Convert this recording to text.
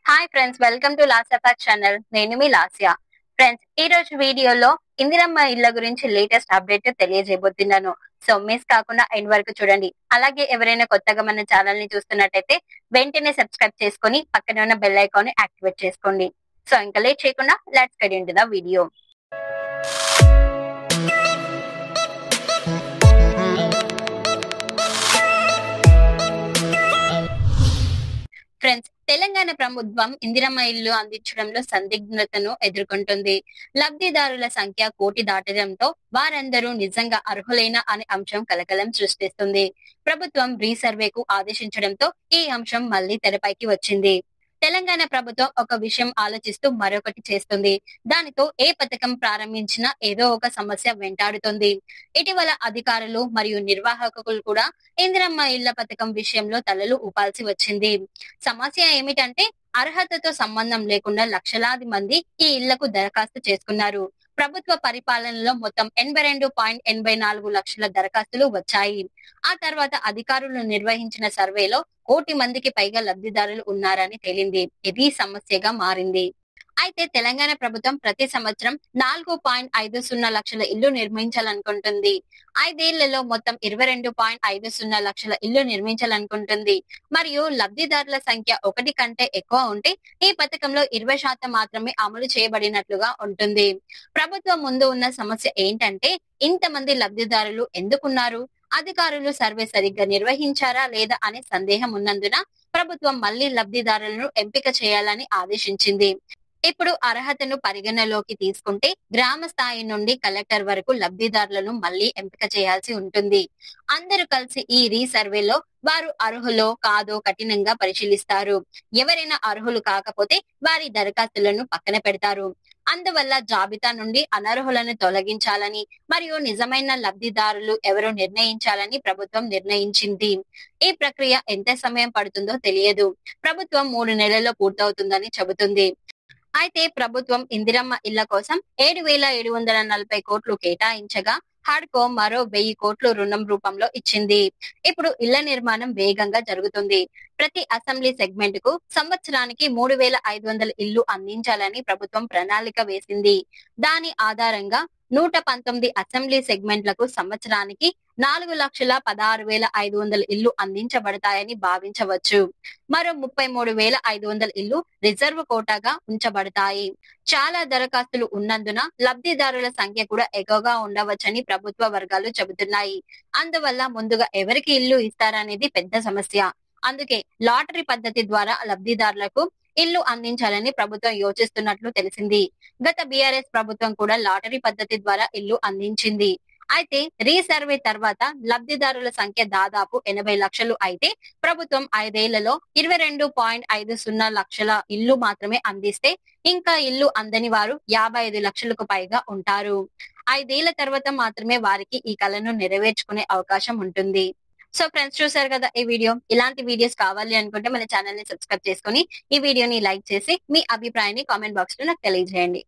Hi friends, welcome to Lasya channel. నేను మీ Lasya. Friends, ఈ రోజు వీడియోలో ఇందిరమ్మ ఇళ్ల గురించి లేటెస్ట్ అప్డేట్ తెలియజేయబోతున్నాను. సో మిస్ కాకుండా ఎండ్ వరకు చూడండి. అలాగే ఎవరైనా కొత్తగా మన ఛానల్ ని చూస్తున్నట్టయితే వెంటనే సబ్స్క్రైబ్ చేసుకొని పక్కనే ఉన్న బెల్ ఐకాన్ ని యాక్టివేట్ చేసుకోండి. సో ఇంకా లేట్ చేయకుండా let's get into the video. Friends, Telangana ప్రభుత్వం ఇందిరమ్మ ఇల్లు అందించడంలో సందిగ్ధతను ఎదుర్కొంటుంది. లబ్ధిదారుల సంఖ్య 1,00,00,000 దాటడంతో వారందరూ నిజంగా అర్హులేనా అనే అంశం కలకలం సృష్టిస్తుంది. ప్రభుత్వం రీసర్వేకు ఆదేశించడంతో ఈ అంశం మళ్లీ తెరపైకి వచ్చింది. తెలంగాణ ప్రభుత్వం ఒక విషయం ఆలోచిస్తూ మరొకటి చేస్తుంది. దానితో ఏ పథకం ప్రారంభించినా ఏదో ఒక సమస్య వెంటాడుతుంది. ఇటీవల అధికారులు మరియు నిర్వాహకులు కూడా ఇందిరమ్మ ఇళ్ల పథకం విషయంలో తలలు ఊపాల్సి వచ్చింది. సమస్య ఏమిటంటే అర్హతతో సంబంధం లేకుండా లక్షలాది మంది ఈ ఇళ్లకు దరఖాస్తు చేసుకున్నారు. ప్రభుత్వ పరిపాలనలో మొత్తం 82.84 లక్షల దరఖాస్తులు వచ్చాయి. ఆ తర్వాత అధికారులు నిర్వహించిన సర్వేలో 1,00,00,000 మందికి పైగా లబ్ధిదారులు ఉన్నారని తేలింది. ఇది సమస్యగా మారింది. అయితే తెలంగాణ ప్రభుత్వం ప్రతి సంవత్సరం 4.50 లక్షల ఇల్లు నిర్మించాలనుకుంటుంది. 5 ఏళ్లలో మొత్తం 22.50 లక్షల ఇల్లు నిర్మించాలనుకుంటుంది. మరియు లబ్ధిదారుల సంఖ్య 1 కంటే ఎక్కువ ఉంటే ఈ పథకంలో 20% మాత్రమే అమలు చేయబడినట్లుగా ఉంటుంది. ప్రభుత్వం ముందు ఉన్న సమస్య ఏంటంటే ఇంతమంది లబ్ధిదారులు ఎందుకున్నారు? అధికారులు సర్వే సరిగ్గా నిర్వహించారా లేదా అనే సందేహం ఉన్నందున ప్రభుత్వం మళ్లీ లబ్ధిదారులను ఎంపిక చేయాలని ఆదేశించింది. ఇప్పుడు అర్హతను పరిగణలోకి తీసుకుంటే గ్రామ స్థాయి నుండి కలెక్టర్ వరకు లబ్ధిదారులను మళ్లీ ఎంపిక చేయాల్సి ఉంటుంది. అందరూ కలిసి ఈ రీసర్వేలో వారు అర్హులో కాదో కఠినంగా పరిశీలిస్తారు. ఎవరైనా అర్హులు కాకపోతే వారి దరఖాస్తులను పక్కన పెడతారు. అందువల్ల జాబితా నుండి అనర్హులను తొలగించాలని మరియు నిజమైన లబ్ధిదారులు ఎవరో నిర్ణయించాలని ప్రభుత్వం నిర్ణయించింది. ఈ ప్రక్రియ ఎంత సమయం పడుతుందో తెలియదు. ప్రభుత్వం 3 నెలల్లో పూర్తవుతుందని చెబుతుంది. అయితే ప్రభుత్వం ఇందిరమ్మ ఇళ్ల కోసం 7,740 కోట్లు కేటాయించగా హడ్కో మరో 1,000 కోట్లు రుణం రూపంలో ఇచ్చింది. ఇప్పుడు ఇళ్ల నిర్మాణం వేగంగా జరుగుతుంది. ప్రతి అసెంబ్లీ సెగ్మెంట్ కు సంవత్సరానికి 3,500 ఇళ్లు అందించాలని ప్రభుత్వం ప్రణాళిక వేసింది. దాని ఆధారంగా 119 అసెంబ్లీ సెగ్మెంట్లకు సంవత్సరానికి 4,16,500 ఇళ్లు అందించబడతాయని భావించవచ్చు. మరో 33,500 ఇళ్లు రిజర్వ్ కోటాగా ఉంచబడతాయి. చాలా దరఖాస్తులు ఉన్నందున లబ్ధిదారుల సంఖ్య కూడా ఎక్కువగా ఉండవచ్చని ప్రభుత్వ వర్గాలు చెబుతున్నాయి. అందువల్ల ముందుగా ఎవరికి ఇల్లు ఇస్తారనేది పెద్ద సమస్య. అందుకే లాటరీ పద్ధతి ద్వారా లబ్ధిదారులకు ఇల్లు అందించాలని ప్రభుత్వం యోచిస్తున్నట్లు తెలిసింది. గత బీఆర్ఎస్ ప్రభుత్వం కూడా లాటరీ పద్ధతి ద్వారా ఇల్లు అందించింది. అయితే రీసర్వే తర్వాత లబ్ధిదారుల సంఖ్య దాదాపు 80 లక్షలు అయితే ప్రభుత్వం 5 ఏళ్లలో 22.50 లక్షల ఇల్లు మాత్రమే అందిస్తే ఇంకా ఇల్లు అందని వారు 55 లక్షలకు పైగా ఉంటారు. 5 ఏళ్ల తర్వాత మాత్రమే వారికి ఈ కలను నెరవేర్చుకునే అవకాశం ఉంటుంది. సో ఫ్రెండ్స్, చూసారు కదా ఈ వీడియో. ఇలాంటి వీడియోస్ కావాలి అనుకుంటే మన ఛానల్ ని సబ్స్క్రైబ్ చేసుకొని ఈ వీడియోని లైక్ చేసి మీ అభిప్రాయాన్ని కామెంట్ బాక్స్ లో నాకు తెలియజేయండి.